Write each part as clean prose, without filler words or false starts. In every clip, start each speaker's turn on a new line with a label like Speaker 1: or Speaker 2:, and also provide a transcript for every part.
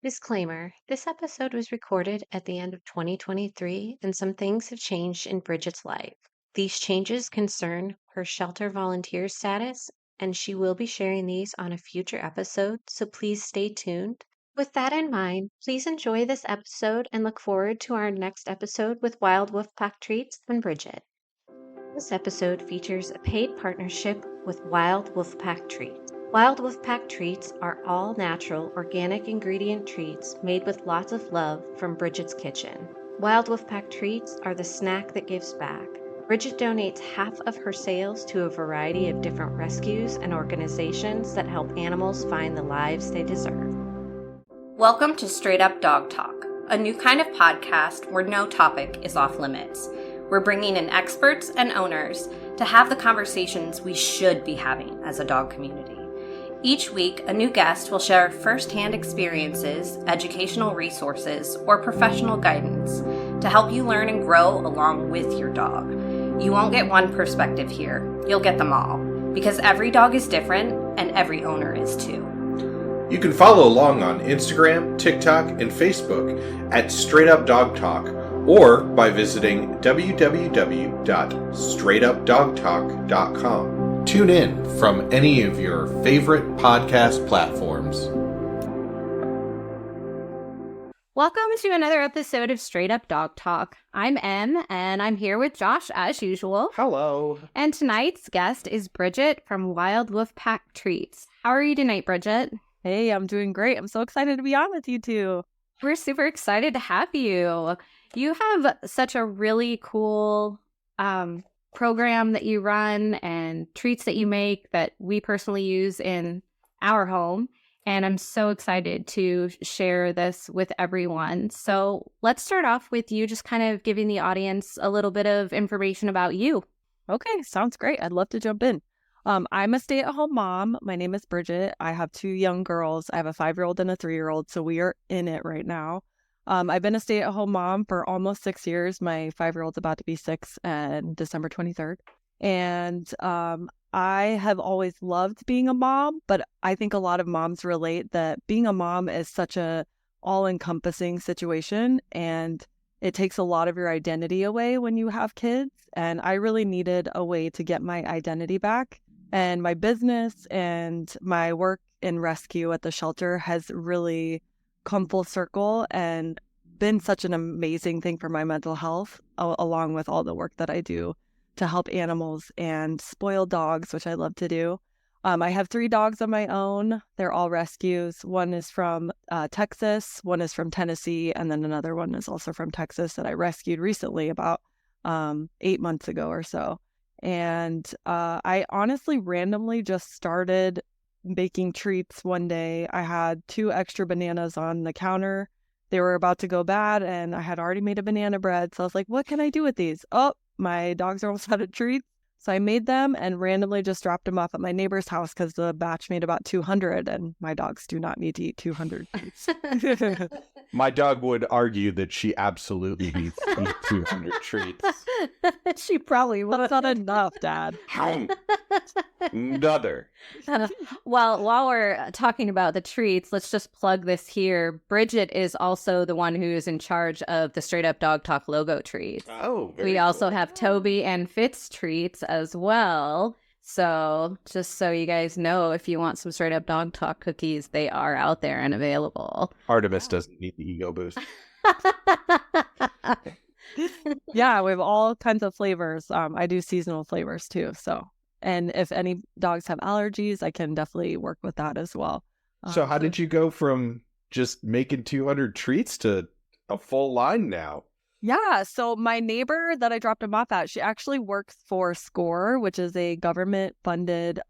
Speaker 1: Disclaimer: this episode was recorded at the end of 2023, and some things have changed in Bridget's life. These changes concern her shelter volunteer status, and she will be sharing these on a future episode, so please stay tuned. With that in mind, please enjoy this episode and look forward to our next episode with Wild Wolfpack Treats and Bridget. This episode features a paid partnership with Wild Wolfpack Treats. Wild Wolfpack Treats are all natural, organic ingredient treats made with lots of love from Bridget's kitchen. Wild Wolfpack Treats are the snack that gives back. Bridget donates half of her sales to a variety of different rescues and organizations that help animals find the lives they deserve.
Speaker 2: Welcome to Straight Up Dog Talk, a new kind of podcast where no topic is off limits. We're bringing in experts and owners to have the conversations we should be having as a dog community. Each week, a new guest will share firsthand experiences, educational resources, or professional guidance to help you learn and grow along with your dog. You won't get one perspective here, you'll get them all, because every dog is different and every owner is too.
Speaker 3: You can follow along on Instagram, TikTok, and Facebook at Straight Up Dog Talk, or by visiting www.straightupdogtalk.com. Tune in from any of your favorite podcast platforms.
Speaker 2: Welcome to another episode of Straight Up Dog Talk. I'm Em, and I'm here with Josh as usual.
Speaker 3: Hello.
Speaker 2: And tonight's guest is Bridget from Wild Wolfpack Treats. How are you tonight, Bridget?
Speaker 4: Hey, I'm doing great. I'm so excited to be on with you two.
Speaker 2: We're super excited to have you. You have such a really cool program that you run and treats that you make that we personally use in our home. And I'm so excited to share this with everyone. So let's start off with you just kind of giving the audience a little bit of information about you.
Speaker 4: Okay, sounds great. I'd love to jump in. I'm a stay-at-home mom. My name is Bridget. I have two young girls. I have a 5-year-old and a 3-year-old, so we are in it right now. I've been a stay-at-home mom for almost 6 years. My 5-year-old's about to be 6 on December 23rd. And I have always loved being a mom, but I think a lot of moms relate that being a mom is such a all-encompassing situation, and it takes a lot of your identity away when you have kids. And I really needed a way to get my identity back. And my business and my work in rescue at the shelter has really come full circle and been such an amazing thing for my mental health, along with all the work that I do to help animals and spoil dogs, which I love to do. I have 3 dogs of my own. They're all rescues. One is from Texas, one is from Tennessee, and then another one is also from Texas that I rescued recently about 8 months ago or so. And I honestly randomly just started baking treats one day. I had 2 extra bananas on the counter. They were about to go bad, and I had already made a banana bread. So I was like, what can I do with these? Oh, my dogs are almost out of treats. So I made them and randomly just dropped them off at my neighbor's house because the batch made about 200, and my dogs do not need to eat 200 treats.
Speaker 3: My dog would argue that she absolutely needs to eat 200 treats.
Speaker 4: She probably would. That's not enough, Dad.
Speaker 3: Another.
Speaker 2: Well, while we're talking about the treats, let's just plug this here. Bridget is also the one who is in charge of the Straight Up Dog Talk logo treats.
Speaker 3: Oh,
Speaker 2: We also have Toby and Fitz treats as well. So just so you guys know, if you want some Straight Up Dog Talk cookies, they are out there and available.
Speaker 3: Artemis doesn't need the ego boost.
Speaker 4: Yeah, we have all kinds of flavors. I do seasonal flavors too. So, and if any dogs have allergies, I can definitely work with that as well.
Speaker 3: So how did you go from just making 200 treats to a full line now?
Speaker 4: Yeah, so my neighbor that I dropped him off at, she actually works for SCORE, which is a government-funded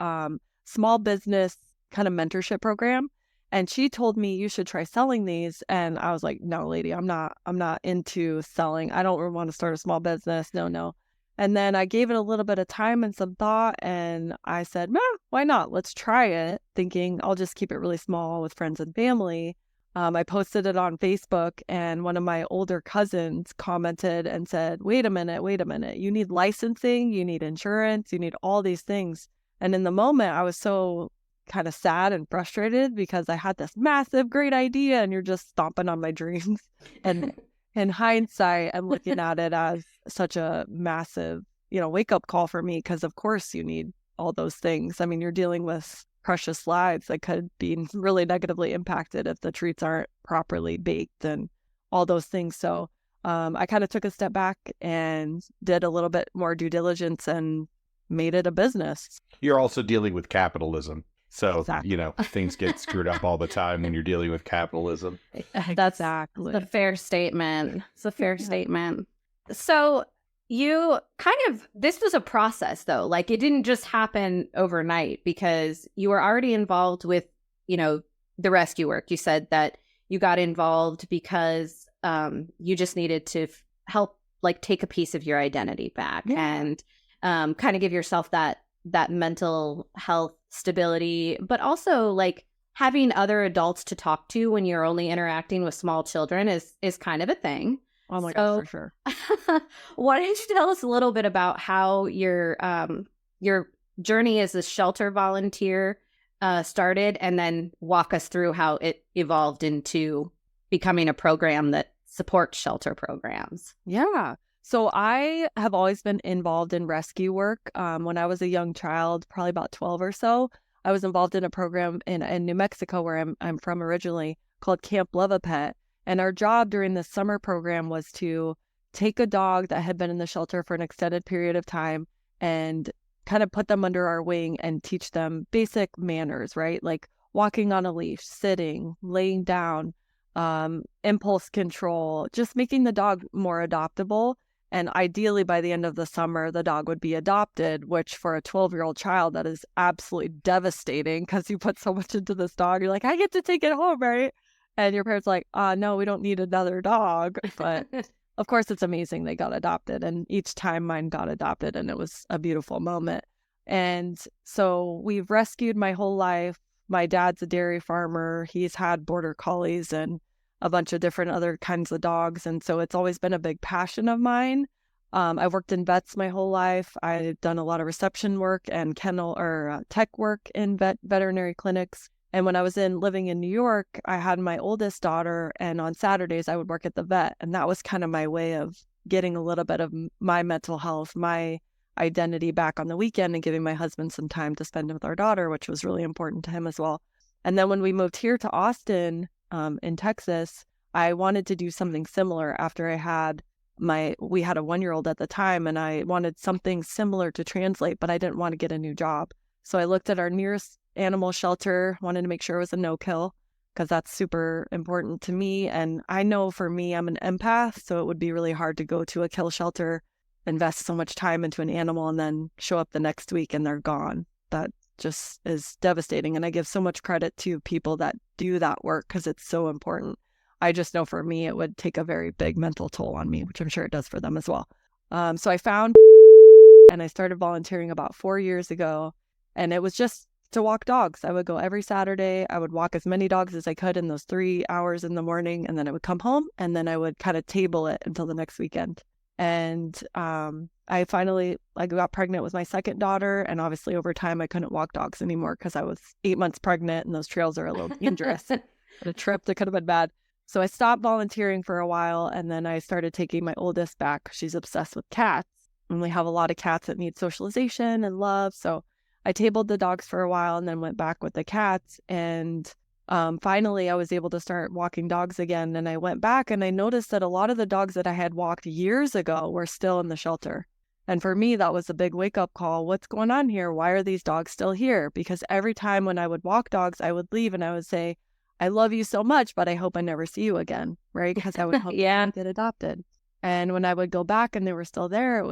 Speaker 4: small business kind of mentorship program. And she told me you should try selling these. And I was like, no, lady, I'm not into selling. I don't want to start a small business. No. And then I gave it a little bit of time and some thought. And I said, why not? Let's try it. Thinking I'll just keep it really small with friends and family. I posted it on Facebook, and one of my older cousins commented and said, wait a minute. You need licensing, you need insurance, you need all these things. And in the moment, I was so kind of sad and frustrated because I had this massive, great idea and you're just stomping on my dreams. And in hindsight, I'm looking at it as such a massive, wake up call for me because, of course, you need all those things. I mean, you're dealing with precious lives that could be really negatively impacted if the treats aren't properly baked and all those things. So I kind of took a step back and did a little bit more due diligence and made it a business.
Speaker 3: You're also dealing with capitalism. So,
Speaker 4: Exactly.
Speaker 3: Things get screwed up all the time when you're dealing with capitalism.
Speaker 2: That's
Speaker 4: Exactly.
Speaker 2: a fair statement. It's a fair statement. So you this was a process though. Like it didn't just happen overnight because you were already involved with, the rescue work. You said that you got involved because you just needed to help like take a piece of your identity back and kind of give yourself that mental health stability, but also like having other adults to talk to when you're only interacting with small children is kind of a thing.
Speaker 4: Oh my God, for sure.
Speaker 2: Why don't you tell us a little bit about how your journey as a shelter volunteer started, and then walk us through how it evolved into becoming a program that supports shelter programs.
Speaker 4: Yeah. So I have always been involved in rescue work. When I was a young child, probably about 12 or so, I was involved in a program in New Mexico, where I'm from originally, called Camp Love a Pet. And our job during the summer program was to take a dog that had been in the shelter for an extended period of time and kind of put them under our wing and teach them basic manners, right? Like walking on a leash, sitting, laying down, impulse control, just making the dog more adoptable. And ideally, by the end of the summer, the dog would be adopted, which for a 12-year-old child, that is absolutely devastating because you put so much into this dog. You're like, I get to take it home, right? And your parents are like, no, we don't need another dog. But of course, it's amazing they got adopted. And each time mine got adopted, and it was a beautiful moment. And so we've rescued my whole life. My dad's a dairy farmer. He's had border collies and a bunch of different other kinds of dogs. And so it's always been a big passion of mine. I've worked in vets my whole life. I've done a lot of reception work and kennel or tech work in veterinary clinics. And when I was living in New York, I had my oldest daughter, and on Saturdays I would work at the vet. And that was kind of my way of getting a little bit of my mental health, my identity back on the weekend, and giving my husband some time to spend with our daughter, which was really important to him as well. And then when we moved here to Austin, in Texas, I wanted to do something similar after we had a 1-year-old at the time, and I wanted something similar to translate, but I didn't want to get a new job. So I looked at our nearest animal shelter, wanted to make sure it was a no-kill because that's super important to me. And I know for me, I'm an empath, so it would be really hard to go to a kill shelter, invest so much time into an animal, and then show up the next week and they're gone. That just is devastating. And I give so much credit to people that do that work because it's so important. I just know for me, it would take a very big mental toll on me, which I'm sure it does for them as well. So I found and I started volunteering about 4 years ago, and it was just to walk dogs. I would go every Saturday. I would walk as many dogs as I could in those 3 hours in the morning, and then I would come home, and then I would kind of table it until the next weekend. And I got pregnant with my second daughter, and obviously over time I couldn't walk dogs anymore because I was 8 months pregnant, and those trails are a little dangerous. The trip that could have been bad. So I stopped volunteering for a while, and then I started taking my oldest back. She's obsessed with cats, and we have a lot of cats that need socialization and love. So I tabled the dogs for a while and then went back with the cats. And finally, I was able to start walking dogs again. And I went back and I noticed that a lot of the dogs that I had walked years ago were still in the shelter. And for me, that was a big wake-up call. What's going on here? Why are these dogs still here? Because every time when I would walk dogs, I would leave and I would say, I love you so much, but I hope I never see you again, right? Because I would hope
Speaker 2: Yeah.
Speaker 4: you get adopted. And when I would go back and they were still there,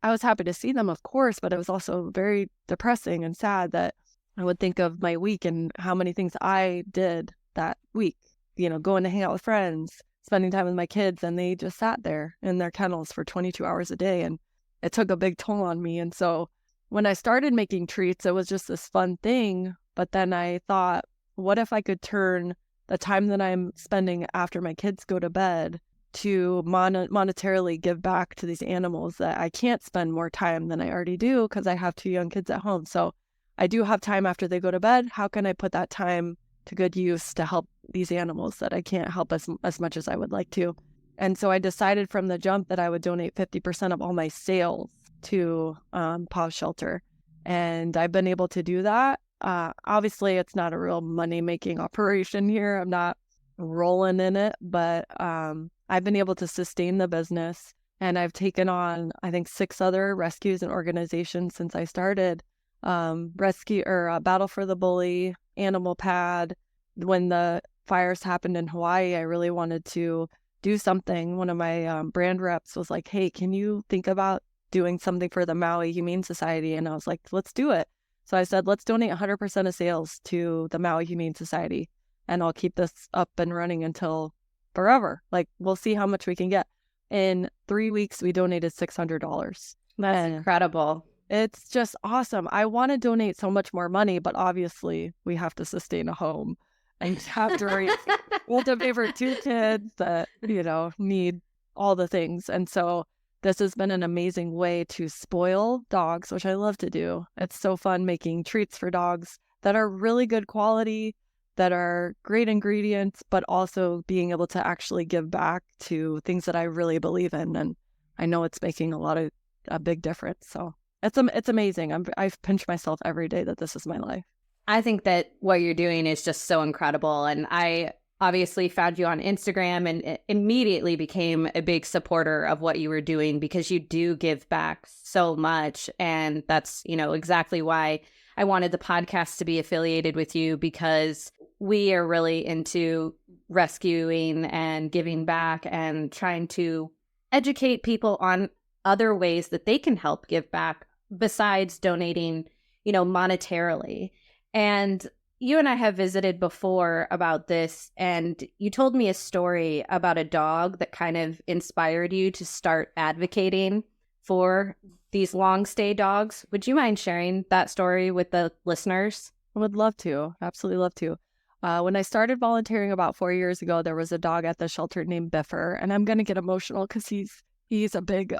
Speaker 4: I was happy to see them, of course, but it was also very depressing and sad that I would think of my week and how many things I did that week, going to hang out with friends, spending time with my kids, and they just sat there in their kennels for 22 hours a day. And it took a big toll on me. And so when I started making treats, it was just this fun thing. But then I thought, what if I could turn the time that I'm spending after my kids go to bed to monetarily give back to these animals that I can't spend more time than I already do because I have 2 young kids at home. So I do have time after they go to bed. How can I put that time to good use to help these animals that I can't help as much as I would like to? And so I decided from the jump that I would donate 50% of all my sales to Paw Shelter. And I've been able to do that. Obviously, it's not a real money-making operation here. I'm not rolling in it, but I've been able to sustain the business. And I've taken on, I think, 6 other rescues and organizations since I started. Battle for the Bully, Animal Pad. When the fires happened in Hawaii, I really wanted to do something. One of my brand reps was like, hey, can you think about doing something for the Maui Humane Society? And I was like, let's do it. So I said, let's donate 100% of sales to the Maui Humane Society, and I'll keep this up and running until forever. Like, we'll see how much we can get. In 3 weeks, we donated $600.
Speaker 2: That's incredible.
Speaker 4: It's just awesome. I want to donate so much more money, but obviously we have to sustain a home and have to raise, we have to pay for 2 kids that, need all the things. And so this has been an amazing way to spoil dogs, which I love to do. It's so fun making treats for dogs that are really good quality, that are great ingredients, but also being able to actually give back to things that I really believe in. And I know it's making a big difference. So it's amazing. I've pinched myself every day that this is my life.
Speaker 2: I think that what you're doing is just so incredible. And I obviously found you on Instagram and immediately became a big supporter of what you were doing, because you do give back so much. And that's, exactly why I wanted the podcast to be affiliated with you, because we are really into rescuing and giving back and trying to educate people on other ways that they can help give back besides donating, monetarily. And you and I have visited before about this, and you told me a story about a dog that kind of inspired you to start advocating for these long stay dogs. Would you mind sharing that story with the listeners?
Speaker 4: I would love to. Absolutely love to. When I started volunteering about 4 years ago, there was a dog at the shelter named Biffer, and I'm going to get emotional because he's a big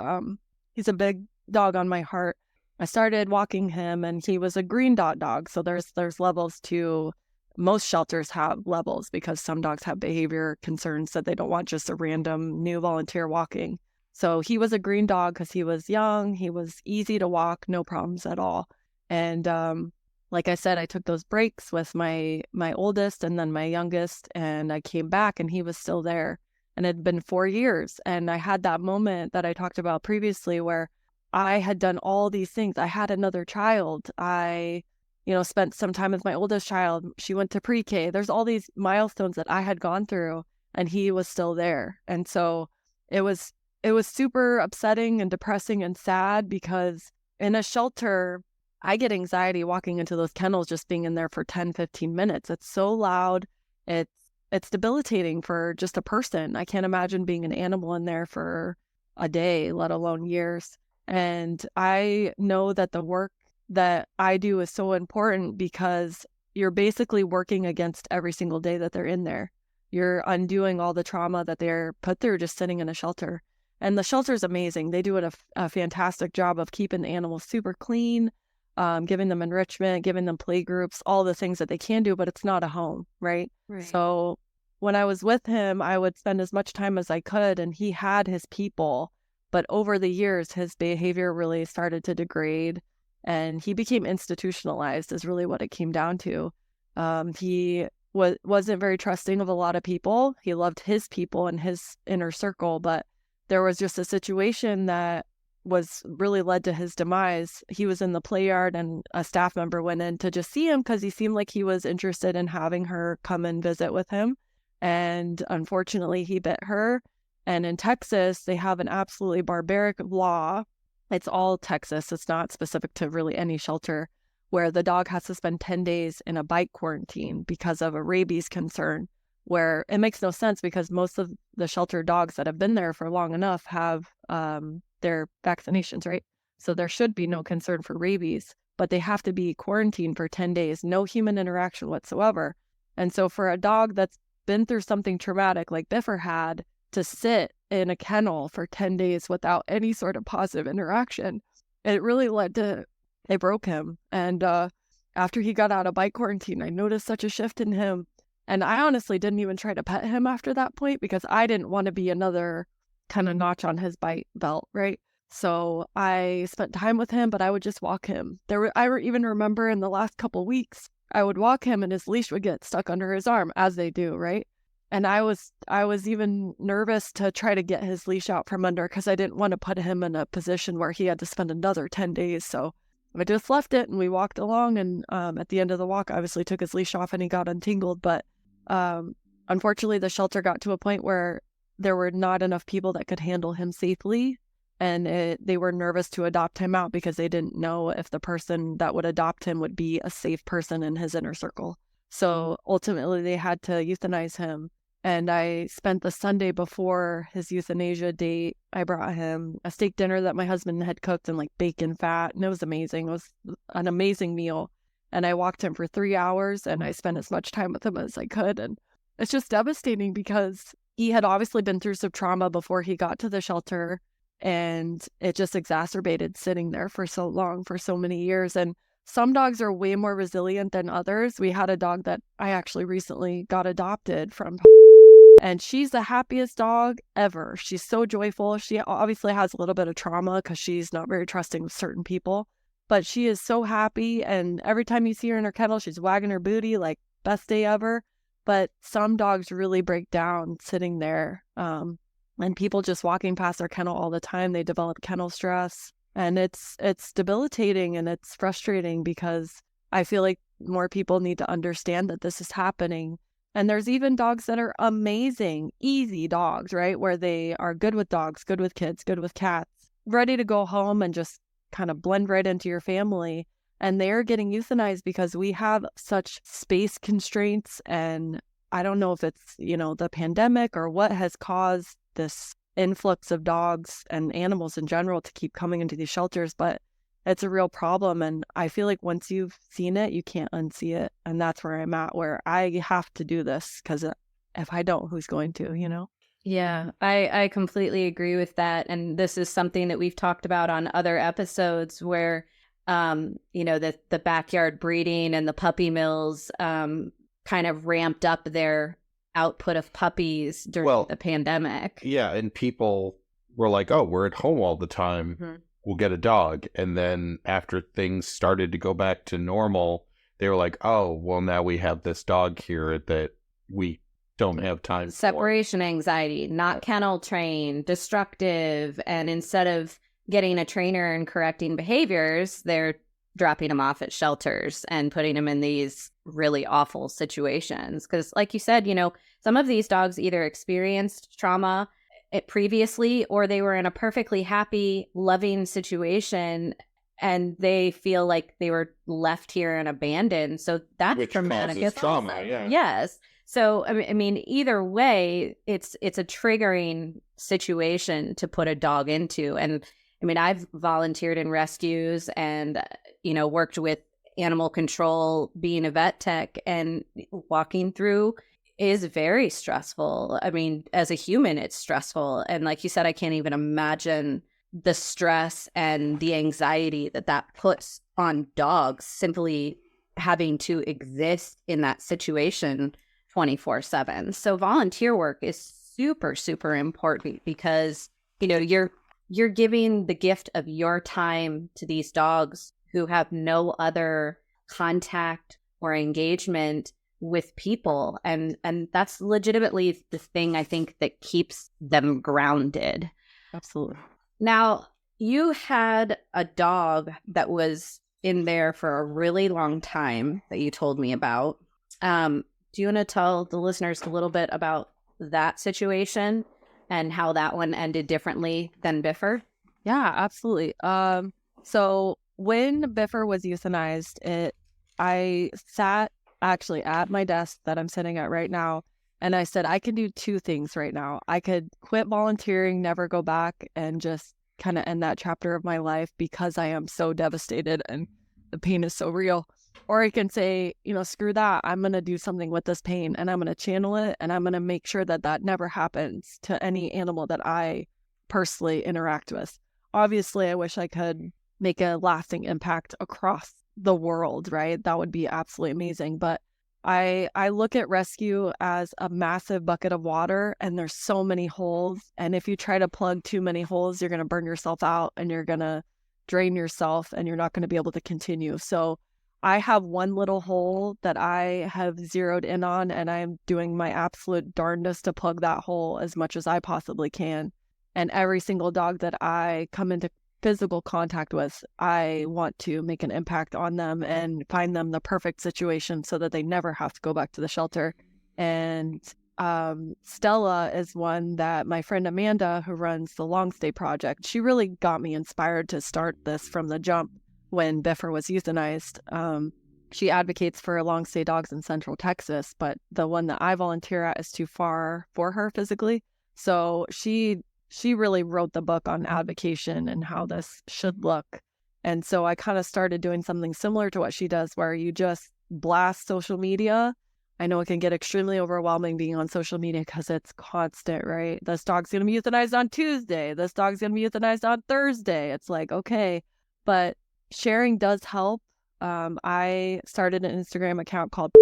Speaker 4: dog on my heart. I started walking him, and he was a green dog. So there's levels to, most shelters have levels because some dogs have behavior concerns that they don't want just a random new volunteer walking. So he was a green dog because he was young, he was easy to walk, no problems at all. And like I said, I took those breaks with my oldest and then my youngest, and I came back and he was still there. And it had been 4 years. And I had that moment that I talked about previously where I had done all these things. I had another child. I, spent some time with my oldest child. She went to pre-K. There's all these milestones that I had gone through, and he was still there. And so it was super upsetting and depressing and sad, because in a shelter, I get anxiety walking into those kennels just being in there for 10, 15 minutes. It's so loud. It's debilitating for just a person. I can't imagine being an animal in there for a day, let alone years. And I know that the work that I do is so important because you're basically working against every single day that they're in there. You're undoing all the trauma that they're put through just sitting in a shelter. And the shelter is amazing. They do a fantastic job of keeping the animals super clean, giving them enrichment, giving them play groups, all the things that they can do, but it's not a home, right? So when I was with him, I would spend as much time as I could, and he had his people. But over the years, his behavior really started to degrade, and he became institutionalized is really what it came down to. He wasn't very trusting of a lot of people. He loved his people and his inner circle, but there was just a situation that was really led to his demise. He was in the play yard, and a staff member went in to just see him because he seemed like he was interested in having her come and visit with him. And unfortunately, he bit her. And in Texas, they have an absolutely barbaric law. It's all Texas. It's not specific to really any shelter, where the dog has to spend 10 days in a bite quarantine because of a rabies concern, where it makes no sense because most of the shelter dogs that have been there for long enough have their vaccinations, right? So there should be no concern for rabies, but they have to be quarantined for 10 days, no human interaction whatsoever. And so for a dog that's been through something traumatic like Biffer had, to sit in a kennel for 10 days without any sort of positive interaction, it really led to, it broke him. And after he got out of bike quarantine, I noticed such a shift in him. And I honestly didn't even try to pet him after that point because I didn't want to be another kind of notch on his bite belt, right? So I spent time with him, but I would just walk him. I even remember in the last couple weeks, I would walk him and his leash would get stuck under his arm, as they do, right? And I was even nervous to try to get his leash out from under because I didn't want to put him in a position where he had to spend another 10 days. So I just left it and we walked along. And at the end of the walk, I obviously took his leash off and he got untangled. But unfortunately, the shelter got to a point where there were not enough people that could handle him safely. And they were nervous to adopt him out because they didn't know if the person that would adopt him would be a safe person in his inner circle. So ultimately, they had to euthanize him. And I spent the Sunday before his euthanasia date, I brought him a steak dinner that my husband had cooked and like bacon fat. And it was amazing. It was an amazing meal. And I walked him for 3 hours and I spent as much time with him as I could. And it's just devastating because he had obviously been through some trauma before he got to the shelter. And it just exacerbated sitting there for so long, for so many years. And some dogs are way more resilient than others. We had a dog that I actually recently got adopted from, and she's the happiest dog ever. She's so joyful. She obviously has a little bit of trauma because she's not very trusting of certain people, but she is so happy. And every time you see her in her kennel, she's wagging her booty like best day ever. But some dogs really break down sitting there. And people just walking past their kennel all the time, they develop kennel stress. And it's debilitating and it's frustrating because I feel like more people need to understand that this is happening. And there's even dogs that are amazing, easy dogs, right? Where they are good with dogs, good with kids, good with cats, ready to go home and just kind of blend right into your family. And they're getting euthanized because we have such space constraints. And I don't know if it's, the pandemic or what has caused this influx of dogs and animals in general to keep coming into these shelters, but it's a real problem. And I feel like once you've seen it, you can't unsee it. And that's where I'm at, where I have to do this because if I don't, who's going to,
Speaker 2: Yeah, I completely agree with that. And this is something that we've talked about on other episodes where, the backyard breeding and the puppy mills kind of ramped up their output of puppies during the pandemic.
Speaker 3: Yeah, and people were like, oh, we're at home all the time. Mm-hmm. We'll get a dog. And then after things started to go back to normal, they were like, oh, well, now we have this dog here that we don't have time
Speaker 2: Separation anxiety, not kennel trained, destructive. And instead of getting a trainer and correcting behaviors, they're dropping them off at shelters and putting them in these really awful situations. Because like you said, some of these dogs either experienced trauma previously or they were in a perfectly happy, loving situation and they feel like they were left here and abandoned. So that's traumatic.
Speaker 3: Which causes trauma, yeah.
Speaker 2: Yes. So, I mean, either way, it's a triggering situation to put a dog into. And I mean, I've volunteered in rescues and, worked with animal control, being a vet tech, and walking through is very stressful. I mean, as a human, it's stressful. And like you said, I can't even imagine the stress and the anxiety that puts on dogs simply having to exist in that situation 24/7. So volunteer work is super, super important because, you're giving the gift of your time to these dogs who have no other contact or engagement with people. And that's legitimately the thing I think that keeps them grounded.
Speaker 4: Absolutely.
Speaker 2: Now, you had a dog that was in there for a really long time that you told me about. Do you want to tell the listeners a little bit about that situation and how that one ended differently than Biffer?
Speaker 4: Yeah, absolutely. So when Biffer was euthanized, I sat actually at my desk that I'm sitting at right now, and I said, I can do two things right now. I could quit volunteering, never go back, and just kind of end that chapter of my life because I am so devastated and the pain is so real. Or I can say, screw that. I'm going to do something with this pain and I'm going to channel it and I'm going to make sure that never happens to any animal that I personally interact with. Obviously, I wish I could make a lasting impact across the world, right? That would be absolutely amazing. But I look at rescue as a massive bucket of water, and there's so many holes. And if you try to plug too many holes, you're going to burn yourself out and you're going to drain yourself and you're not going to be able to continue. So I have one little hole that I have zeroed in on, and I'm doing my absolute darndest to plug that hole as much as I possibly can. And every single dog that I come into physical contact with, I want to make an impact on them and find them the perfect situation so that they never have to go back to the shelter. And Stella is one that my friend Amanda, who runs the Long Stay Project, she really got me inspired to start this from the jump when Biffer was euthanized. She advocates for long stay dogs in Central Texas, but the one that I volunteer at is too far for her physically. So she really wrote the book on advocation and how this should look. And so I kind of started doing something similar to what she does, where you just blast social media. I know it can get extremely overwhelming being on social media because it's constant, right? This dog's going to be euthanized on Tuesday. This dog's going to be euthanized on Thursday. It's like, okay, but sharing does help. I started an Instagram account called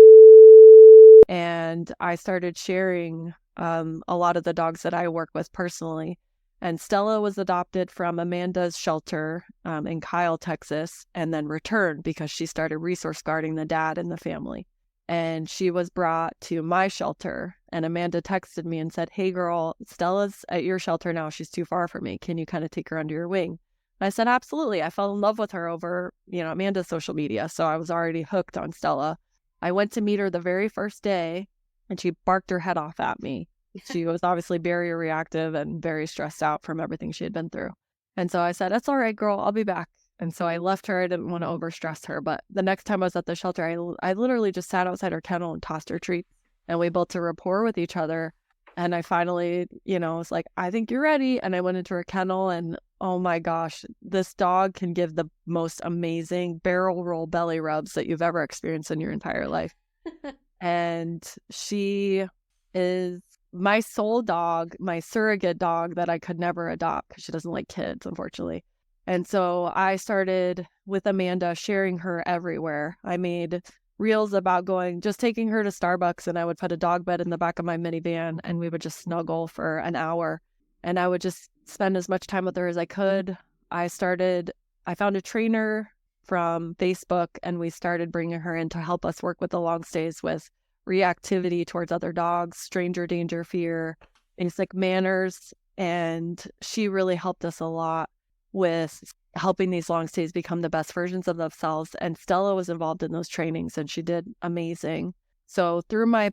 Speaker 4: and I started sharing a lot of the dogs that I work with personally. And Stella was adopted from Amanda's shelter in Kyle, Texas, and then returned because she started resource guarding the dad and the family. And she was brought to my shelter, and Amanda texted me and said, "Hey girl, Stella's at your shelter now. She's too far for me. Can you kind of take her under your wing?" I said, absolutely. I fell in love with her over, Amanda's social media. So I was already hooked on Stella. I went to meet her the very first day and she barked her head off at me. She was obviously very reactive and very stressed out from everything she had been through. And so I said, "That's all right, girl. I'll be back." And so I left her. I didn't want to overstress her. But the next time I was at the shelter, I literally just sat outside her kennel and tossed her treats. And we built a rapport with each other. And I finally, was like, "I think you're ready." And I went into her kennel and oh my gosh, this dog can give the most amazing barrel roll belly rubs that you've ever experienced in your entire life. And she is my soul dog, my surrogate dog that I could never adopt because she doesn't like kids, unfortunately. And so I started with Amanda sharing her everywhere. I made reels about just taking her to Starbucks, and I would put a dog bed in the back of my minivan and we would just snuggle for an hour. And I would just spend as much time with her as I could. I found a trainer from Facebook and we started bringing her in to help us work with the long stays with reactivity towards other dogs, stranger danger, fear, basic manners. And she really helped us a lot with helping these long stays become the best versions of themselves. And Stella was involved in those trainings and she did amazing. So through my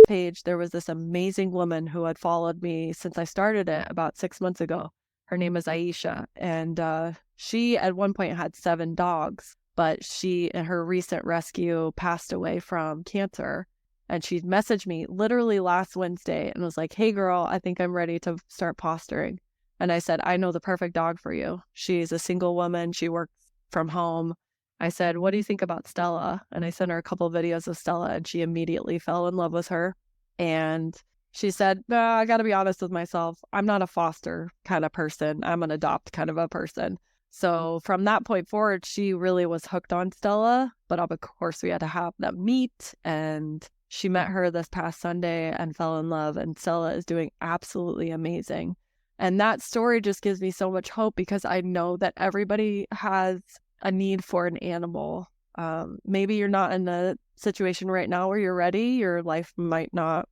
Speaker 4: page, there was this amazing woman who had followed me since I started it about 6 months ago. Her name is Aisha. And she at one point had 7 dogs, but she, in her recent rescue, passed away from cancer. And she messaged me literally last Wednesday and was like, "Hey girl, I think I'm ready to start fostering." And I said, "I know the perfect dog for you." She's a single woman. She works from home. I said, "What do you think about Stella?" And I sent her a couple of videos of Stella and she immediately fell in love with her. And she said, "No, I got to be honest with myself. I'm not a foster kind of person. I'm an adopt kind of a person." So from that point forward, she really was hooked on Stella. But of course, we had to have them meet. And she met her this past Sunday and fell in love. And Stella is doing absolutely amazing. And that story just gives me so much hope because I know that everybody has a need for an animal. Maybe you're not in a situation right now where you're ready. Your life might not,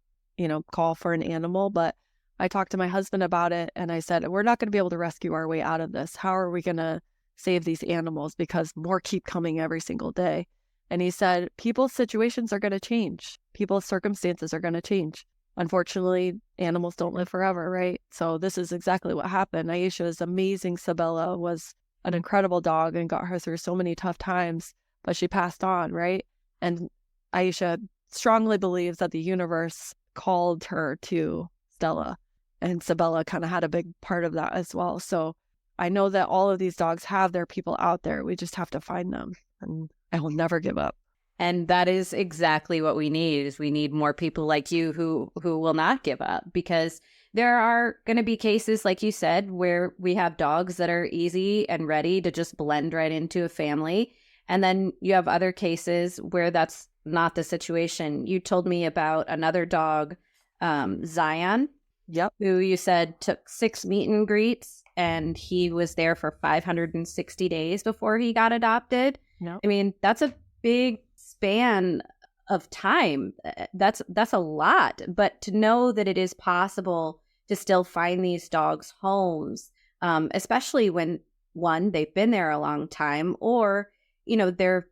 Speaker 4: call for an animal. But I talked to my husband about it and I said, we're not going to be able to rescue our way out of this. How are we going to save these animals? Because more keep coming every single day. And he said, people's situations are going to change. People's circumstances are going to change. Unfortunately, animals don't live forever, right? So this is exactly what happened. Aisha's amazing Sabella was an incredible dog and got her through so many tough times, but she passed on, right? And Aisha strongly believes that the universe called her to Stella, and Sabella kind of had a big part of that as well. So I know that all of these dogs have their people out there. We just have to find them, and I will never give up.
Speaker 2: And that is exactly what we need. Is we need more people like you who will not give up, because there are going to be cases, like you said, where we have dogs that are easy and ready to just blend right into a family. And then you have other cases where that's not the situation. You told me about another dog, Zion,
Speaker 4: Yep.
Speaker 2: who you said took 6 meet and greets, and he was there for 560 days before he got adopted.
Speaker 4: No.
Speaker 2: I mean, that's a big span of time. That's a lot. But to know that it is possible to still find these dogs homes, especially when, one, they've been there a long time, or they're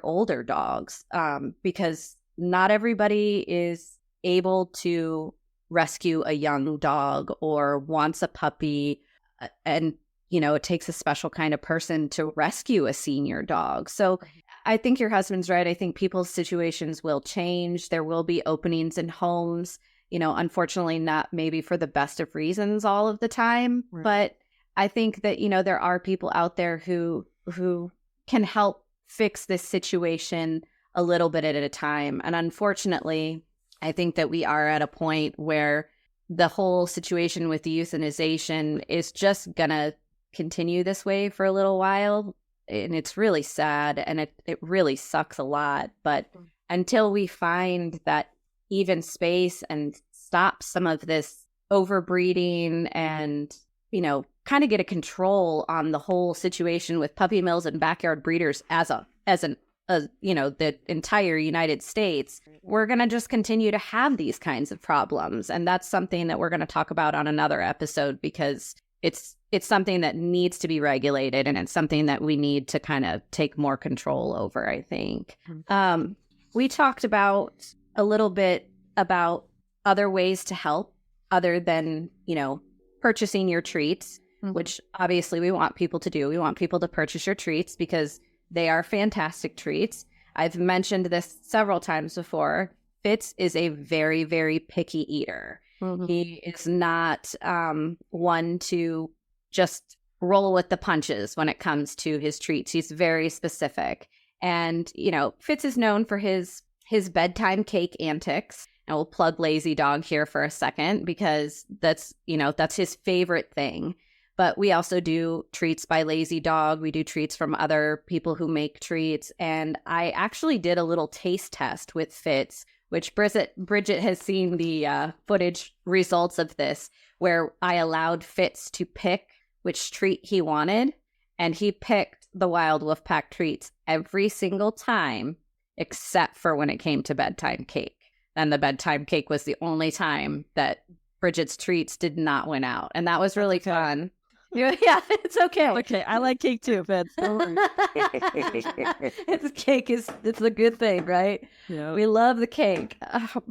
Speaker 2: older dogs, because not everybody is able to rescue a young dog or wants a puppy, and it takes a special kind of person to rescue a senior dog. So I think your husband's right. I think people's situations will change. There will be openings in homes, unfortunately not maybe for the best of reasons all of the time,
Speaker 4: Right.
Speaker 2: but I think that there are people out there who can help fix this situation a little bit at a time. And unfortunately, I think that we are at a point where the whole situation with the euthanization is just going to continue this way for a little while. And it's really sad, and it really sucks a lot. But until we find that even space and stop some of this overbreeding and, kind of get a control on the whole situation with puppy mills and backyard breeders as the entire United States, we're going to just continue to have these kinds of problems. And that's something that we're going to talk about on another episode, because it's something that needs to be regulated, and it's something that we need to kind of take more control over, I think. We talked about a little bit about other ways to help other than, purchasing your treats, which obviously we want people to do. We want people to purchase your treats because they are fantastic treats. I've mentioned this several times before. Fitz is a very, very picky eater. He is not one to just roll with the punches when it comes to his treats. He's very specific. And, Fitz is known for his bedtime cake antics. And we'll plug Lazy Dog here for a second, because that's his favorite thing. But we also do treats by Lazy Dog. We do treats from other people who make treats. And I actually did a little taste test with Fitz, which Bridget has seen the footage results of this, where I allowed Fitz to pick which treat he wanted. And he picked the Wild Wolfpack treats every single time, except for when it came to bedtime cake. And the bedtime cake was the only time that Bridget's treats did not win out. And that was really fun. Yeah, it's okay.
Speaker 4: Okay, I like cake too, Fitz.
Speaker 2: It's a good thing, right?
Speaker 4: Yeah.
Speaker 2: We love the cake.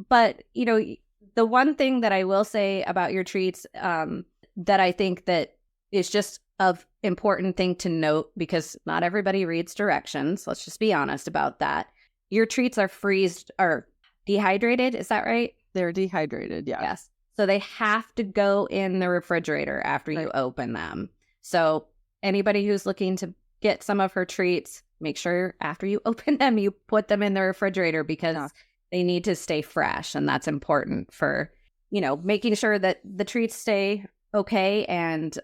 Speaker 2: But, the one thing that I will say about your treats that I think that is just of important thing to note, because not everybody reads directions. Let's just be honest about that. Your treats are freezed or dehydrated. Is that right?
Speaker 4: They're dehydrated, yeah.
Speaker 2: Yes. So they have to go in the refrigerator after you open them. So anybody who's looking to get some of her treats, make sure after you open them, you put them in the refrigerator, because they need to stay fresh. And that's important for, making sure that the treats stay okay and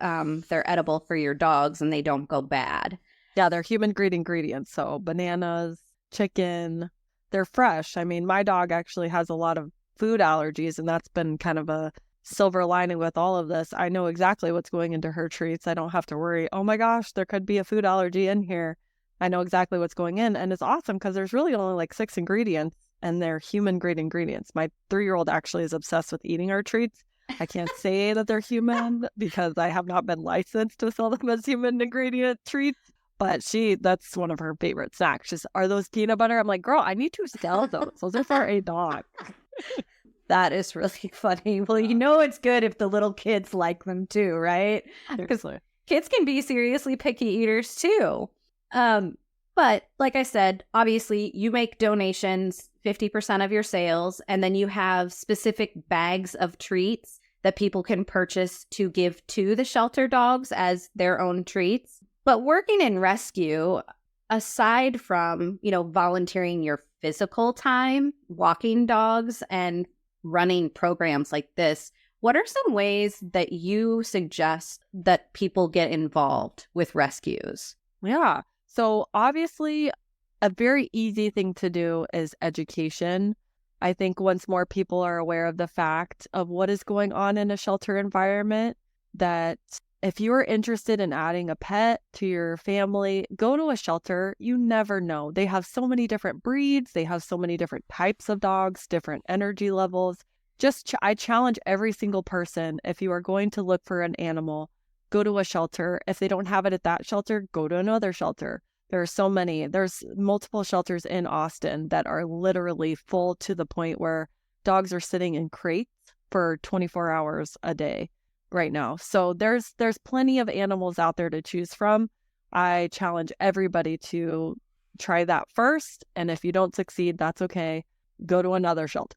Speaker 2: they're edible for your dogs and they don't go bad.
Speaker 4: Yeah, they're human-grade ingredients. So bananas, chicken, they're fresh. I mean, my dog actually has a lot of food allergies, and that's been kind of a silver lining with all of this. I know exactly what's going into her treats. I don't have to worry, oh my gosh, there could be a food allergy in here. I know exactly what's going in. And it's awesome because there's really only like 6 ingredients, and they're human-grade ingredients. My 3-year-old actually is obsessed with eating our treats. I can't say that they're human because I have not been licensed to sell them as human ingredient treats. But that's one of her favorite snacks. Just, are those peanut butter? I'm like, girl, I need to sell those. Those are for a dog.
Speaker 2: That is really funny. Well, it's good if the little kids like them too, right? Because kids can be seriously picky eaters too. But like I said, obviously you make donations, 50% of your sales, and then you have specific bags of treats that people can purchase to give to the shelter dogs as their own treats. But working in rescue, aside from, volunteering your physical time, walking dogs, and running programs like this, what are some ways that you suggest that people get involved with rescues?
Speaker 4: Yeah. So obviously, a very easy thing to do is education. I think once more people are aware of the fact of what is going on in a shelter environment, that if you are interested in adding a pet to your family, go to a shelter. You never know. They have so many different breeds. They have so many different types of dogs, different energy levels. I challenge every single person, if you are going to look for an animal, go to a shelter. If they don't have it at that shelter, go to another shelter. There are so many. There's multiple shelters in Austin that are literally full to the point where dogs are sitting in crates for 24 hours a day right now. So there's plenty of animals out there to choose from. I challenge everybody to try that first. And if you don't succeed, that's okay. Go to another shelter.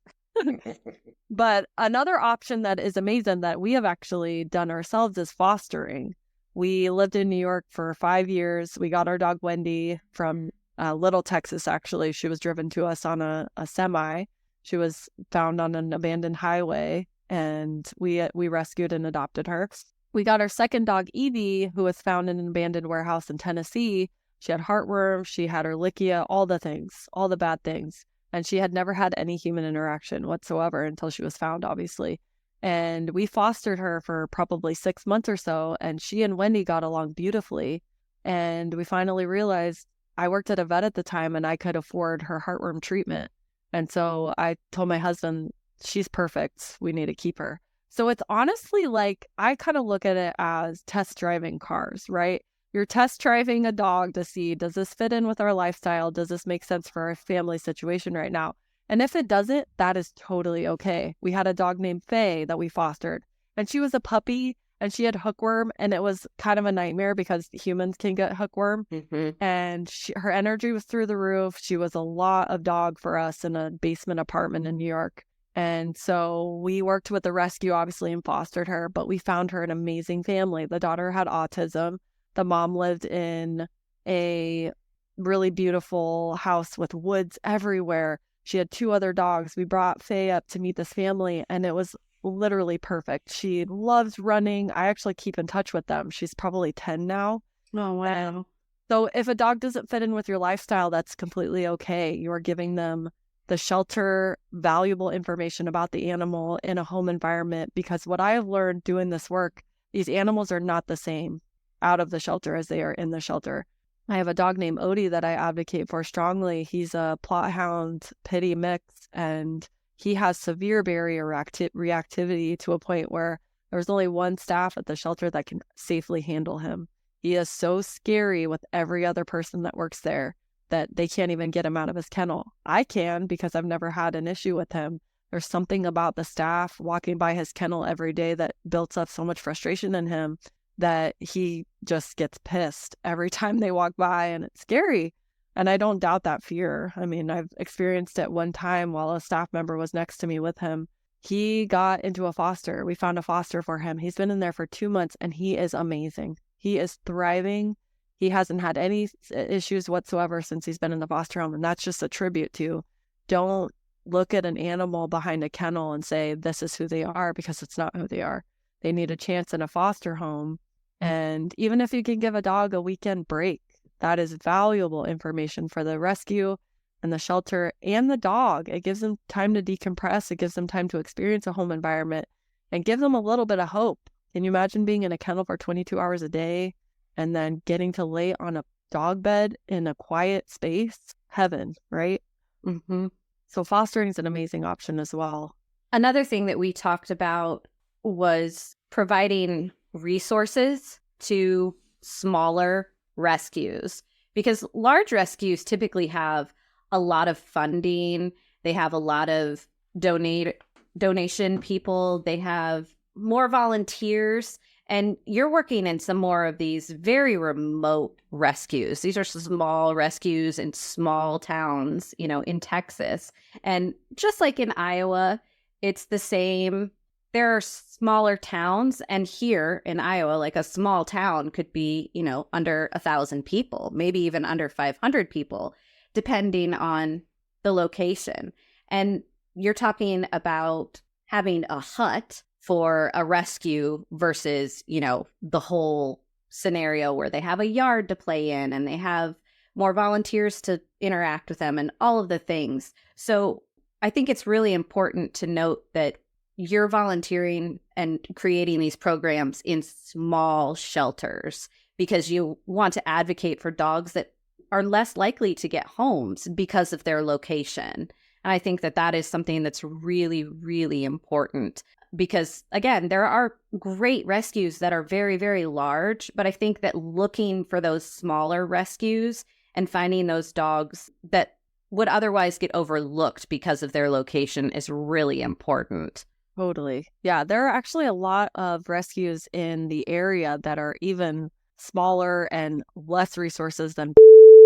Speaker 4: But another option that is amazing that we have actually done ourselves is fostering. We lived in New York for 5 years. We got our dog Wendy from Little Texas, actually. She was driven to us on a semi. She was found on an abandoned highway, and we rescued and adopted her. We got our second dog, Evie, who was found in an abandoned warehouse in Tennessee. She had heartworm, she had Ehrlichia, all the things, all the bad things. And she had never had any human interaction whatsoever until she was found, obviously. And we fostered her for probably 6 months or so, and she and Wendy got along beautifully. And we finally realized, I worked at a vet at the time and I could afford her heartworm treatment. And so I told my husband, she's perfect. We need to keep her. So it's honestly like, I kind of look at it as test driving cars, right? You're test driving a dog to see, does this fit in with our lifestyle? Does this make sense for our family situation right now? And if it doesn't, that is totally okay. We had a dog named Faye that we fostered, and she was a puppy and she had hookworm, and it was kind of a nightmare because humans can get hookworm. Mm-hmm. And her energy was through the roof. She was a lot of dog for us in a basement apartment in New York. And so we worked with the rescue, obviously, and fostered her, but we found her an amazing family. The daughter had autism. The mom lived in a really beautiful house with woods everywhere. She had 2 other dogs. We brought Faye up to meet this family, and it was literally perfect. She loves running. I actually keep in touch with them. She's probably 10 now.
Speaker 1: Oh, wow.
Speaker 4: And so if a dog doesn't fit in with your lifestyle, that's completely okay. You are giving them the shelter, valuable information about the animal in a home environment, because what I have learned doing this work, these animals are not the same out of the shelter as they are in the shelter. I have a dog named Odie that I advocate for strongly. He's a Plot Hound Pity mix, and he has severe barrier reactivity to a point where there's only one staff at the shelter that can safely handle him. He is so scary with every other person that works there that they can't even get him out of his kennel. I can, because I've never had an issue with him. There's something about the staff walking by his kennel every day that builds up so much frustration in him that he just gets pissed every time they walk by, and it's scary. And I don't doubt that fear. I mean, I've experienced it one time while a staff member was next to me with him. He got into a foster. We found a foster for him. He's been in there for 2 months, and he is amazing. He is thriving. He hasn't had any issues whatsoever since he's been in the foster home. And that's just a tribute to, don't look at an animal behind a kennel and say, this is who they are, because it's not who they are. They need a chance in a foster home. And even if you can give a dog a weekend break, that is valuable information for the rescue and the shelter and the dog. It gives them time to decompress. It gives them time to experience a home environment and give them a little bit of hope. Can you imagine being in a kennel for 22 hours a day and then getting to lay on a dog bed in a quiet space? Heaven, right? Mm-hmm. So fostering is an amazing option as well.
Speaker 2: Another thing that we talked about was providing resources to smaller rescues, because large rescues typically have a lot of funding. They have a lot of donation people. They have more volunteers, and you're working in some more of these very remote rescues. These are small rescues in small towns, in Texas. And just like in Iowa, it's the same. There are smaller towns, and here in Iowa, like a small town could be, under 1,000 people, maybe even under 500 people, depending on the location. And you're talking about having a hut for a rescue versus, the whole scenario where they have a yard to play in and they have more volunteers to interact with them, and all of the things. So I think it's really important to note that you're volunteering and creating these programs in small shelters because you want to advocate for dogs that are less likely to get homes because of their location. And I think that that is something that's really, really important because, again, there are great rescues that are very, very large, but I think that looking for those smaller rescues and finding those dogs that would otherwise get overlooked because of their location is really important.
Speaker 4: Totally. Yeah, there are actually a lot of rescues in the area that are even smaller and less resources than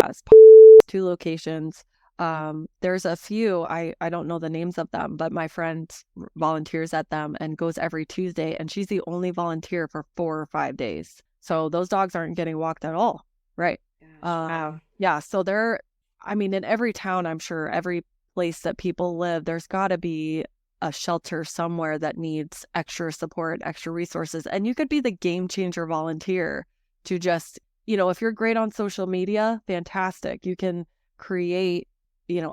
Speaker 4: has 2 locations. There's a few, I don't know the names of them, but my friend volunteers at them and goes every Tuesday, and she's the only volunteer for 4 or 5 days. So those dogs aren't getting walked at all. Right.
Speaker 2: Wow.
Speaker 4: Yeah. So in every town, I'm sure, every place that people live, there's got to be a shelter somewhere that needs extra support, extra resources. And you could be the game changer volunteer to just, if you're great on social media, fantastic. You can create,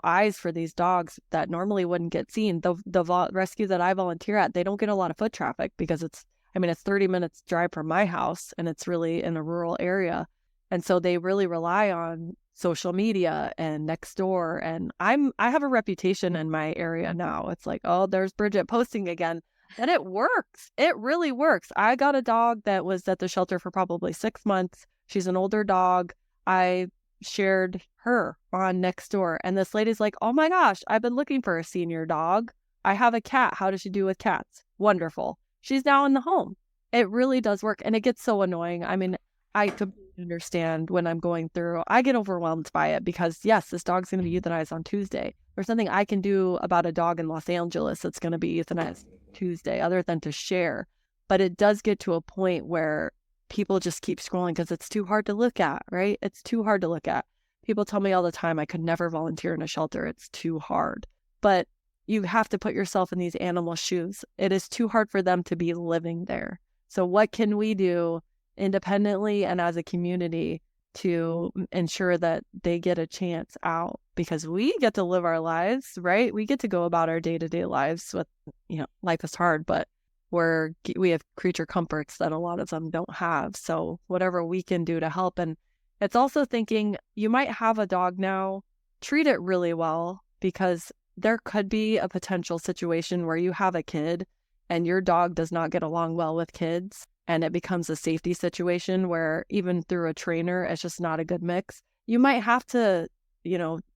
Speaker 4: eyes for these dogs that normally wouldn't get seen. The rescue that I volunteer at, they don't get a lot of foot traffic because it's 30 minutes drive from my house, and it's really in a rural area. And so they really rely on social media and next door. And I have a reputation in my area now. It's like, oh, there's Bridget posting again. And it works. It really works. I got a dog that was at the shelter for probably 6 months. She's an older dog. I shared her on Nextdoor, and this lady's like, oh my gosh, I've been looking for a senior dog. I have a cat. How does she do with cats? Wonderful. She's now in the home. It really does work. And it gets so annoying. I completely understand when I'm going through, I get overwhelmed by it because yes, this dog's going to be euthanized on Tuesday. There's nothing I can do about a dog in Los Angeles that's going to be euthanized Tuesday other than to share. But it does get to a point where people just keep scrolling because it's too hard to look at, right? It's too hard to look at. People tell me all the time, I could never volunteer in a shelter. It's too hard. But you have to put yourself in these animal shoes. It is too hard for them to be living there. So what can we do independently and as a community to ensure that they get a chance out? Because we get to live our lives, right? We get to go about our day-to-day lives with, life is hard, but we have creature comforts that a lot of them don't have. So whatever we can do to help. And it's also thinking you might have a dog now, treat it really well, because there could be a potential situation where you have a kid and your dog does not get along well with kids, and it becomes a safety situation where even through a trainer, it's just not a good mix. You might have to,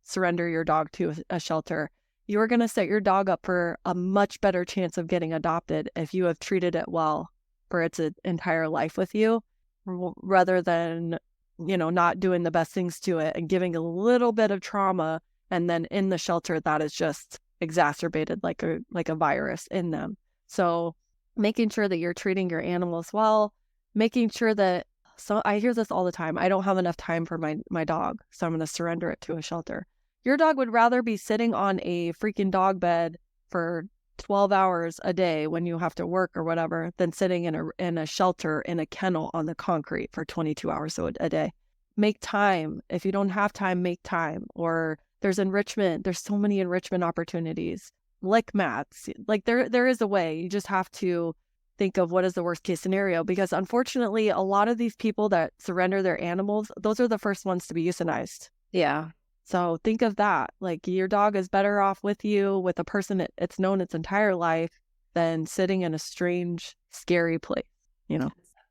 Speaker 4: surrender your dog to a shelter. You're going to set your dog up for a much better chance of getting adopted if you have treated it well for its entire life with you, rather than, not doing the best things to it and giving a little bit of trauma. And then in the shelter, that is just exacerbated like a virus in them. So making sure that you're treating your animals well, making sure that, so I hear this all the time, I don't have enough time for my dog, so I'm going to surrender it to a shelter. Your dog would rather be sitting on a freaking dog bed for 12 hours a day when you have to work or whatever than sitting in a shelter in a kennel on the concrete for 22 hours a day. Make time. If you don't have time, make time. Or there's enrichment. There's so many enrichment opportunities. Lick mats. Like there is a way. You just have to think of what is the worst case scenario, because unfortunately, a lot of these people that surrender their animals, those are the first ones to be euthanized.
Speaker 2: Yeah.
Speaker 4: So think of that. Like, your dog is better off with you, with a person it's known its entire life, than sitting in a strange, scary place,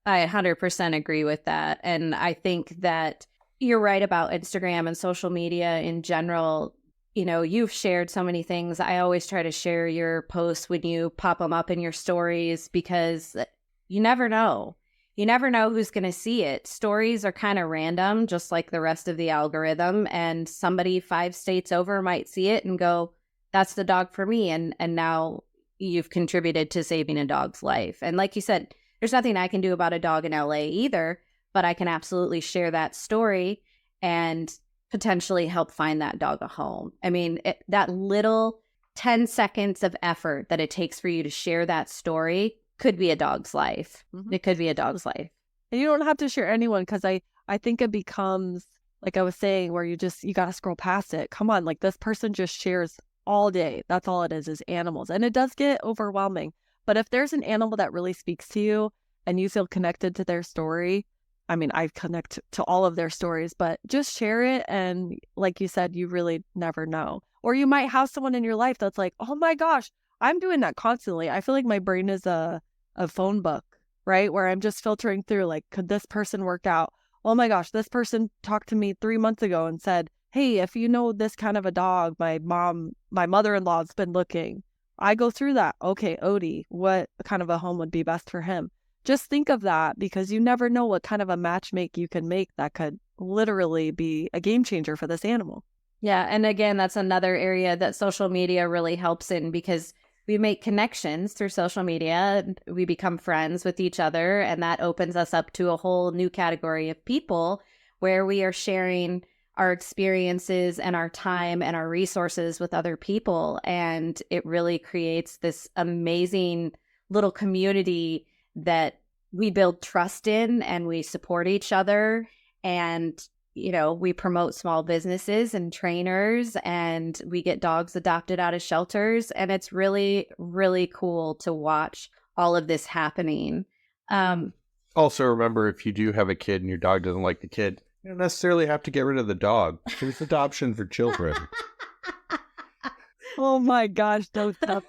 Speaker 2: I 100% agree with that. And I think that you're right about Instagram and social media in general. You've shared so many things. I always try to share your posts when you pop them up in your stories, because you never know. You never know who's going to see it. Stories are kind of random, just like the rest of the algorithm. And somebody 5 states over might see it and go, that's the dog for me. And now you've contributed to saving a dog's life. And like you said, there's nothing I can do about a dog in LA either, but I can absolutely share that story and potentially help find that dog a home. That little 10 seconds of effort that it takes for you to share that story could be a dog's life. Mm-hmm. It could be a dog's life.
Speaker 4: And you don't have to share anyone, because I think it becomes like I was saying, where you got to scroll past it. Come on, like this person just shares all day. That's all it is animals. And it does get overwhelming. But if there's an animal that really speaks to you and you feel connected to their story, I mean, I connect to all of their stories, but just share it. And like you said, you really never know. Or you might have someone in your life that's like, oh my gosh, I'm doing that constantly. I feel like my brain is a phone book, right? Where I'm just filtering through, like, could this person work out? Oh my gosh, this person talked to me 3 months ago and said, hey, if you know this kind of a dog, my mother-in-law's been looking. I go through that. Okay, Odie, what kind of a home would be best for him? Just think of that, because you never know what kind of a matchmake you can make that could literally be a game changer for this animal.
Speaker 2: Yeah. And again, that's another area that social media really helps in, because we make connections through social media. We become friends with each other, and that opens us up to a whole new category of people where we are sharing our experiences and our time and our resources with other people. And it really creates this amazing little community that we build trust in, and we support each other. And we promote small businesses and trainers, and we get dogs adopted out of shelters. And it's really, really cool to watch all of this happening.
Speaker 3: Also, remember, if you do have a kid and your dog doesn't like the kid, you don't necessarily have to get rid of the dog. There's adoption for children.
Speaker 4: Oh my gosh, don't stop.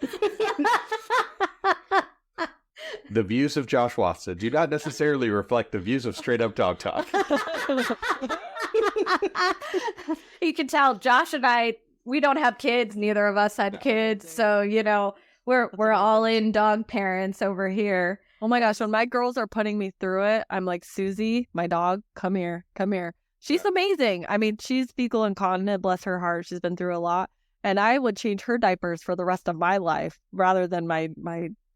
Speaker 3: The views of Josh Watson do not necessarily reflect the views of Straight Up Dog Talk.
Speaker 2: You can tell Josh and I, we don't have kids. Neither of us had kids. So, we're all in dog parents over here.
Speaker 4: Oh my gosh, when my girls are putting me through it, I'm like, Susie, my dog, come here. She's amazing. I mean, she's fecal incontinent, bless her heart. She's been through a lot. And I would change her diapers for the rest of my life rather than my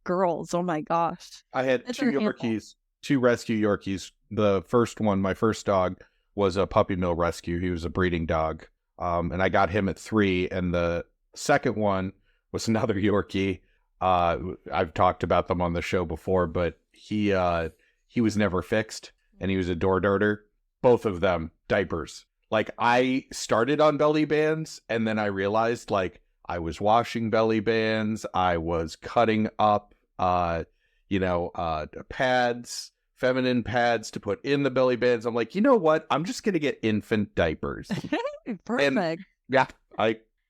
Speaker 4: girls. Oh my gosh.
Speaker 3: I had two rescue Yorkies. The first one, my first dog, was a puppy mill rescue. He was a breeding dog. And I got him at 3. And the second one was another Yorkie. I've talked about them on the show before, but he was never fixed, and he was a door darter. Both of them, diapers. Like, I started on belly bands, and then I realized, like, I was washing belly bands. I was cutting up, pads, feminine pads to put in the belly bands. I'm like, you know what? I'm just going to get infant diapers.
Speaker 4: Perfect.
Speaker 3: And, yeah,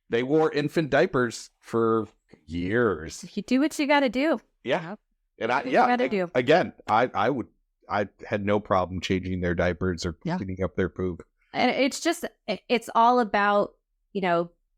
Speaker 3: they wore infant diapers for years.
Speaker 2: You do what you got to do.
Speaker 3: Yeah. And I had no problem changing their diapers or cleaning up their poop.
Speaker 2: And it's all about,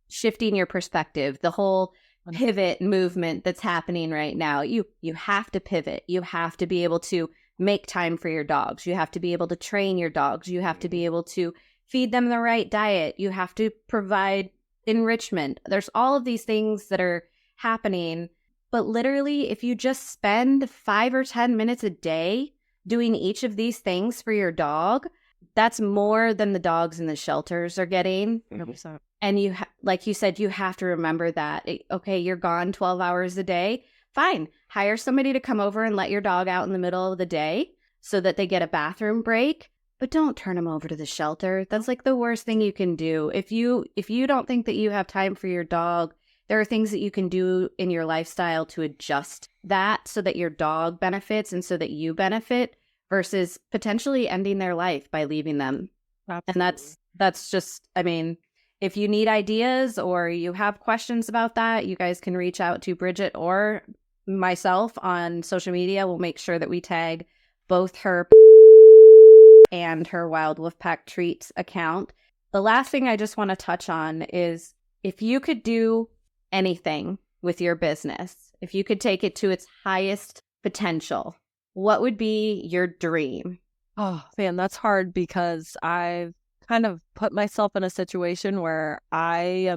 Speaker 2: shifting your perspective, the whole pivot movement that's happening right now. You have to pivot. You have to be able to make time for your dogs. You have to be able to train your dogs. You have to be able to feed them the right diet. You have to provide enrichment. There's all of these things that are happening. But literally, if you just spend 5 or 10 minutes a day doing each of these things for your dog, that's more than the dogs in the shelters are getting.
Speaker 4: 100%.
Speaker 2: And like you said, you have to remember that. Okay, you're gone 12 hours a day. Fine. Hire somebody to come over and let your dog out in the middle of the day so that they get a bathroom break. But don't turn them over to the shelter. That's like the worst thing you can do. If you don't think that you have time for your dog, there are things that you can do in your lifestyle to adjust that so that your dog benefits and so that you benefit, versus potentially ending their life by leaving them. Absolutely. And that's just, I mean, if you need ideas or you have questions about that, you guys can reach out to Bridget or myself on social media. We'll make sure that we tag both her and her Wild Wolfpack Treats account. The last thing I just want to touch on is, if you could do anything with your business, if you could take it to its highest potential, what would be your dream?
Speaker 4: Oh, man, that's hard, because I've kind of put myself in a situation where I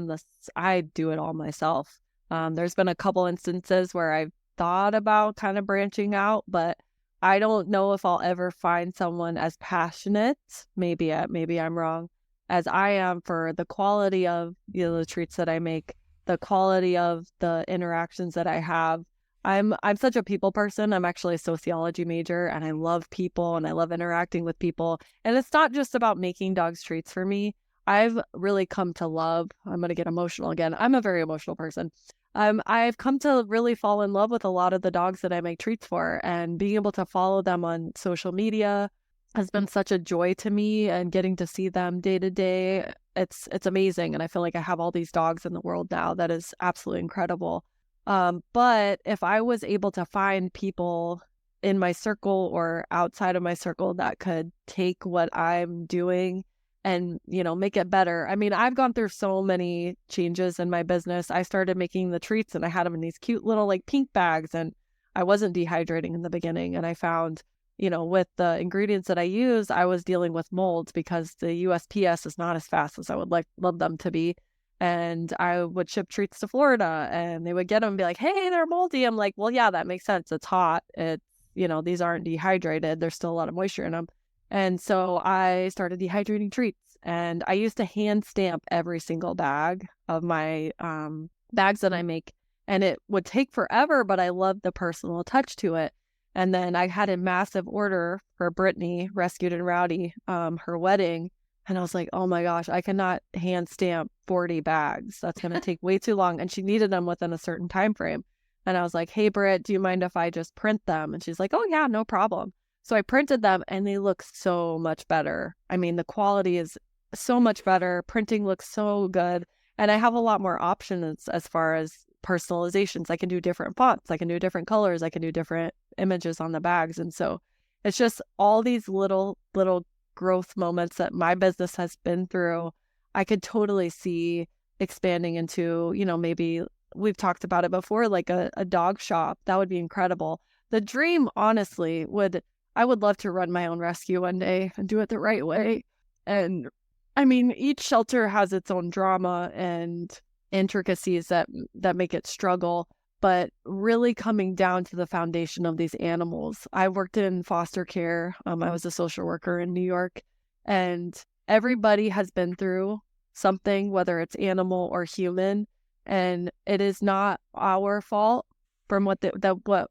Speaker 4: do it all myself. There's been a couple instances where I've thought about kind of branching out, but I don't know if I'll ever find someone as passionate, maybe I'm wrong, as I am for the quality of the treats that I make, the quality of the interactions that I have. I'm such a people person. I'm actually a sociology major, and I love people and I love interacting with people. And it's not just about making dogs treats for me. I've really come to love, I'm going to get emotional again. I'm a very emotional person. I've come to really fall in love with a lot of the dogs that I make treats for, and being able to follow them on social media has been such a joy to me, and getting to see them day to day. It's amazing. And I feel like I have all these dogs in the world now. That is absolutely incredible. But if I was able to find people in my circle or outside of my circle that could take what I'm doing and, make it better. I mean, I've gone through so many changes in my business. I started making the treats and I had them in these cute little like pink bags, and I wasn't dehydrating in the beginning. And I found, with the ingredients that I use, I was dealing with molds because the USPS is not as fast as I would love them to be. And I would ship treats to Florida and they would get them and be like, hey, they're moldy. I'm like, well, yeah, that makes sense. It's hot. These aren't dehydrated. There's still a lot of moisture in them. And so I started dehydrating treats, and I used to hand stamp every single bag of my bags that I make. And it would take forever, but I loved the personal touch to it. And then I had a massive order for Brittany, Rescued and Rowdy, her wedding. And I was like, oh my gosh, I cannot hand stamp 40 bags. That's going to take way too long. And she needed them within a certain time frame. And I was like, hey, Britt, do you mind if I just print them? And she's like, oh yeah, no problem. So I printed them and they look so much better. I mean, the quality is so much better. Printing looks so good. And I have a lot more options as far as personalizations. I can do different fonts. I can do different colors. I can do different images on the bags. And so it's just all these little growth moments that my business has been through. I could totally see expanding into, maybe we've talked about it before, like a dog shop. That would be incredible. The dream, honestly, I would love to run my own rescue one day and do it the right way. And I mean, each shelter has its own drama and intricacies that make it struggle, but really coming down to the foundation of these animals. I worked in foster care. I was a social worker in New York, and everybody has been through something, whether it's animal or human, and it is not our fault from what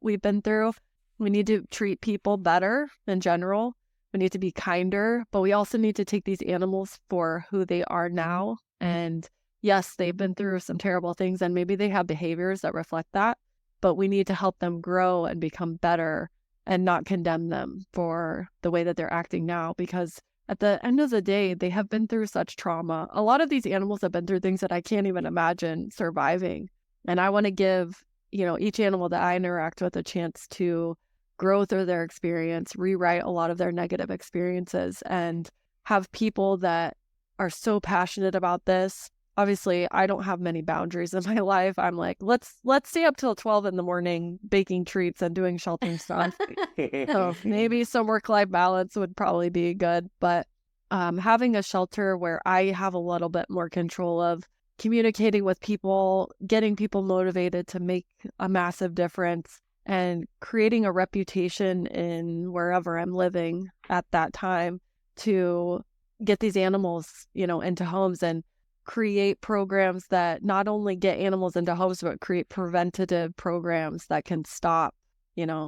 Speaker 4: we've been through. We need to treat people better in general. We need to be kinder, but we also need to take these animals for who they are now. And yes, they've been through some terrible things, and maybe they have behaviors that reflect that, but we need to help them grow and become better and not condemn them for the way that they're acting now, because at the end of the day, they have been through such trauma. A lot of these animals have been through things that I can't even imagine surviving. And I want to give, each animal that I interact with a chance to grow through their experience, rewrite a lot of their negative experiences, and have people that are so passionate about this. Obviously, I don't have many boundaries in my life. I'm like, let's stay up till 12 in the morning baking treats and doing sheltering stuff. So maybe some work-life balance would probably be good. But having a shelter where I have a little bit more control of communicating with people, getting people motivated to make a massive difference, and creating a reputation in wherever I'm living at that time to get these animals, into homes, and create programs that not only get animals into homes, but create preventative programs that can stop,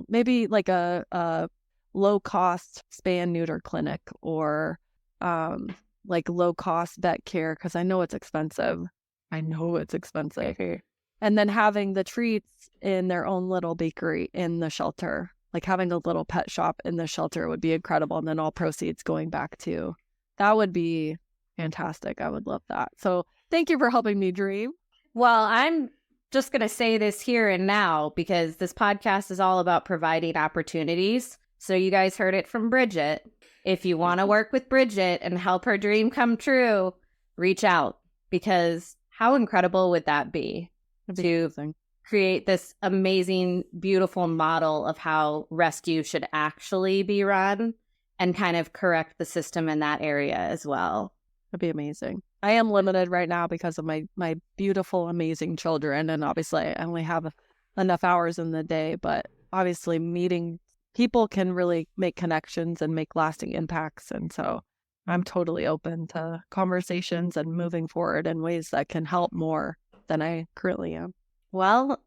Speaker 4: maybe like a low cost spay and neuter clinic, or like low cost vet care, because I know it's expensive. And then having the treats in their own little bakery in the shelter, like having a little pet shop in the shelter would be incredible. And then all proceeds going back to, that would be fantastic. I would love that. So thank you for helping me dream.
Speaker 2: Well, I'm just going to say this here and now, because this podcast is all about providing opportunities. So you guys heard it from Bridget. If you want to work with Bridget and help her dream come true, reach out, because how incredible would that be? To create this amazing, beautiful model of how rescue should actually be run, and kind of correct the system in that area as well.
Speaker 4: That'd be amazing. I am limited right now because of my beautiful, amazing children. And obviously I only have enough hours in the day, but obviously meeting people can really make connections and make lasting impacts. And so I'm totally open to conversations and moving forward in ways that can help more than I currently am.
Speaker 2: Well,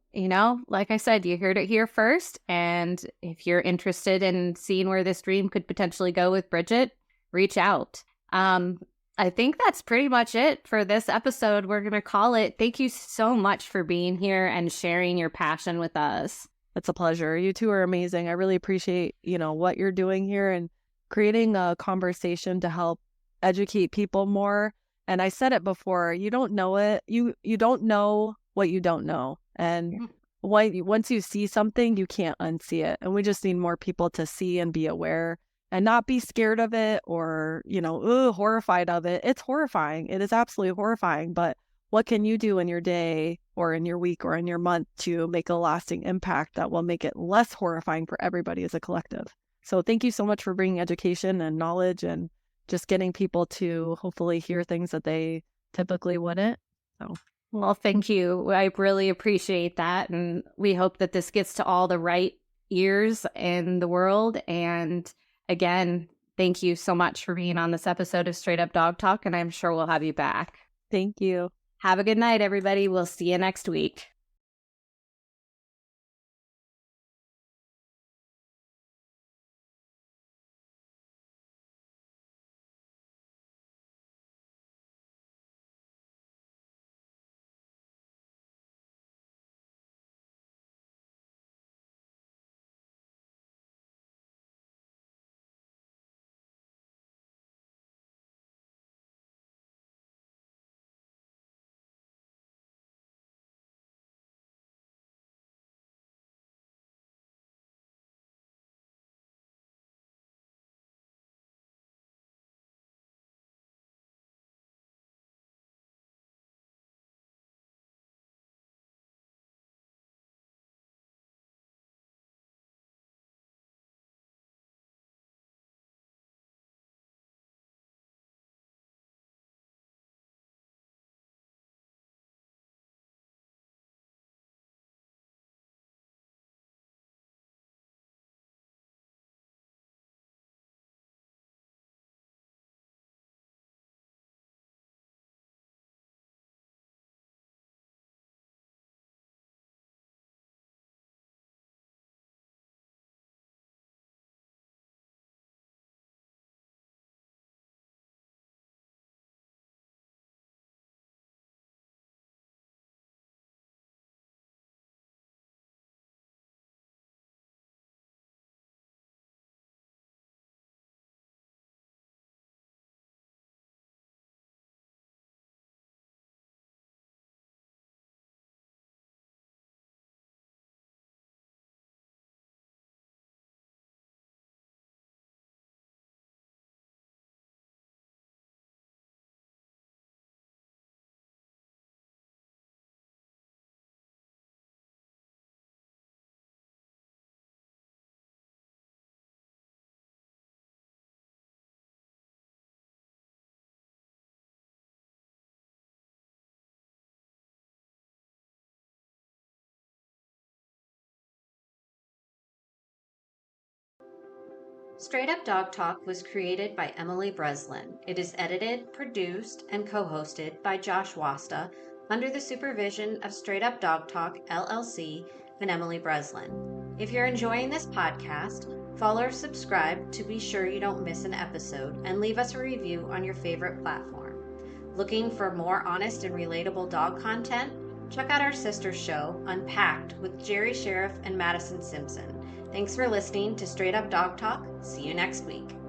Speaker 2: like I said, you heard it here first. And if you're interested in seeing where this dream could potentially go with Bridget, reach out. I think that's pretty much it for this episode. We're going to call it. Thank you so much for being here and sharing your passion with us.
Speaker 4: It's a pleasure. You two are amazing. I really appreciate, what you're doing here and creating a conversation to help educate people more. And I said it before, you don't know it. You don't know what you don't know. And once you see something, you can't unsee it. And we just need more people to see and be aware and not be scared of it or, horrified of it. It's horrifying. It is absolutely horrifying. But what can you do in your day or in your week or in your month to make a lasting impact that will make it less horrifying for everybody as a collective? So thank you so much for bringing education and knowledge and just getting people to hopefully hear things that they typically wouldn't. So.
Speaker 2: Well, thank you. I really appreciate that. And we hope that this gets to all the right ears in the world. And again, thank you so much for being on this episode of Straight Up Dog Talk. And I'm sure we'll have you back.
Speaker 4: Thank you.
Speaker 2: Have a good night, everybody. We'll see you next week. Straight Up Dog Talk was created by Emily Breslin. It is edited, produced, and co-hosted by Josh Wasta under the supervision of Straight Up Dog Talk, LLC, and Emily Breslin. If you're enjoying this podcast, follow or subscribe to be sure you don't miss an episode, and leave us a review on your favorite platform. Looking for more honest and relatable dog content? Check out our sister show, Unpacked, with Jerry Sheriff and Madison Simpson. Thanks for listening to Straight Up Dog Talk. See you next week.